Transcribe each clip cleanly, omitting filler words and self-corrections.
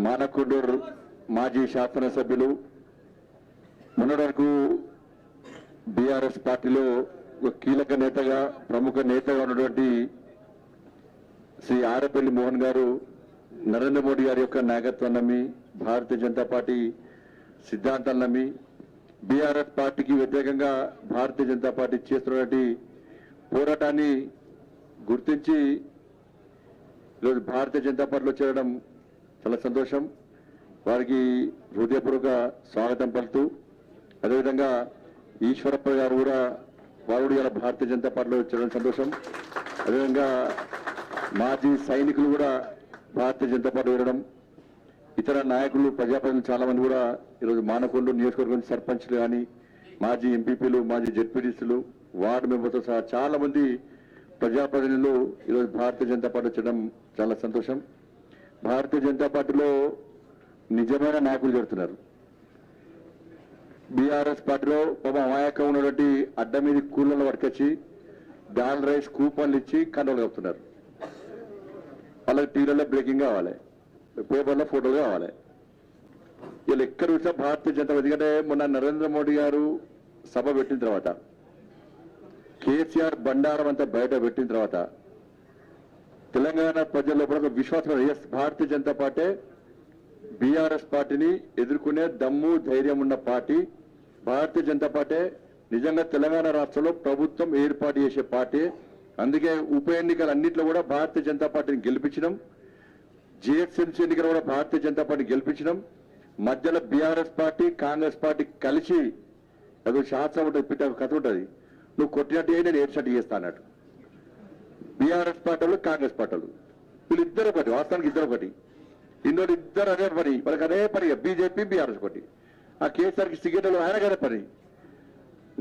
మానకొండూరు మాజీ శాసనసభ్యులు మొన్నటి వరకు బీఆర్ఎస్ పార్టీలో ఒక కీలక నేతగా ప్రముఖ నేతగా ఉన్నటువంటి శ్రీ ఆరపల్లి మోహన్ గారు నరేంద్ర మోడీ గారి యొక్క నాయకత్వం నమ్మి భారతీయ జనతా పార్టీ సిద్ధాంతాలు నమ్మి బీఆర్ఎస్ పార్టీకి వ్యతిరేకంగా భారతీయ జనతా పార్టీ చేస్తున్నటువంటి పోరాటాన్ని గుర్తించి ఈరోజు భారతీయ జనతా పార్టీలో చేరడం చాలా సంతోషం. వారికి హృదయపూర్వక స్వాగతం పలుతూ అదేవిధంగా ఈశ్వరప్ప గారు కూడా వారు ఇలా భారతీయ జనతా పార్టీలో చేరడం సంతోషం. అదేవిధంగా మాజీ సైనికులు కూడా భారతీయ జనతా పార్టీ వెళ్ళడం, ఇతర నాయకులు ప్రజాప్రతినిధులు చాలా మంది కూడా ఈరోజు మానకొండూరు నియోజకవర్గం సర్పంచ్లు కానీ మాజీ ఎంపీపీలు మాజీ జెడ్పీటీసీలు వార్డు మెంబర్తో సహా చాలా మంది ప్రజాప్రతినిధులు ఈరోజు భారతీయ జనతా పార్టీ వచ్చడం చాలా సంతోషం. భారతీయ జనతా పార్టీలో నిజమైన నాయకులు చేరుతున్నారు. బీఆర్ఎస్ పార్టీలో పాపం అమాయకంగా ఉన్నటువంటి అడ్డ మీద కూలీల పట్టుకొచ్చి దాల్ రైస్ కూపన్లు ఇచ్చి కంట్రోల్ కలుపుతున్నారు. వాళ్ళకి టీవీలలో బ్రేకింగ్ కావాలి, పేపర్లో ఫోటోలు కావాలి. వీళ్ళు ఎక్కడ చూసినా భారతీయ జనతా పార్టీ. ఎందుకంటే మొన్న నరేంద్ర మోడీ గారు సభ పెట్టిన తర్వాత కేసీఆర్ బండారం అంతా బయట పెట్టిన తర్వాత తెలంగాణ ప్రజల్లో కూడా ఒక విశ్వాసం, yes Bharatiya Janata party BRS పార్టీని ఎదుర్కొనే దమ్ము ధైర్యం ఉన్న పార్టీ. భారతీయ జనతా పార్టీ నిజంగా తెలంగాణ రాష్ట్రంలో ప్రభుత్వం ఏర్పాటు చేసే పార్టీ. అందుకే ఉప ఎన్నికలు అన్నింటిలో కూడా భారతీయ జనతా పార్టీని గెలిపించడం, జిహెచ్ఎంసీ ఎన్నికలు కూడా భారతీయ జనతా పార్టీ గెలిపించడం, మధ్యలో బీఆర్ఎస్ పార్టీ కాంగ్రెస్ పార్టీ కలిసి అదో శాస్త్రం ఉంటుంది, పిట్ట కథ ఉంటుంది, నువ్వు కొట్టినట్టు నేను ఏడ్చినట్టు చేస్తా అన్నట్టు. బీఆర్ఎస్ పార్టీలు కాంగ్రెస్ పార్టీలు వీళ్ళిద్దరు ఒకటి, వాస్తవానికి ఇద్దరు ఒకటి, ఇన్నోళ్ళు ఇద్దరు అదే పని, వాళ్ళకి అదే పని. బీజేపీ బీఆర్ఎస్ ఒకటి. ఆ కేసీఆర్కి సిగరెట్లు ఆయన అదే పని.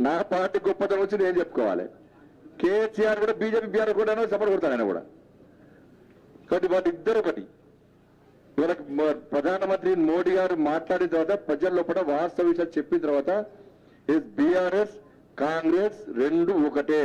నా పార్టీ గొప్పతనం వచ్చి నేను చెప్పుకోవాలి. కేసీఆర్ కూడా బీజేపీ బీఆర్ఎస్ కూడా సపోర్ట్ కొడతాను ఆయన కూడా. కాబట్టి వాటి ఇద్దరు ఒకటి. వీళ్ళకి ప్రధానమంత్రి మోడీ గారు మాట్లాడిన తర్వాత ప్రజల్లో కూడా వాస్తవ విషయాలు చెప్పిన తర్వాత బీఆర్ఎస్ కాంగ్రెస్ రెండు ఒకటే.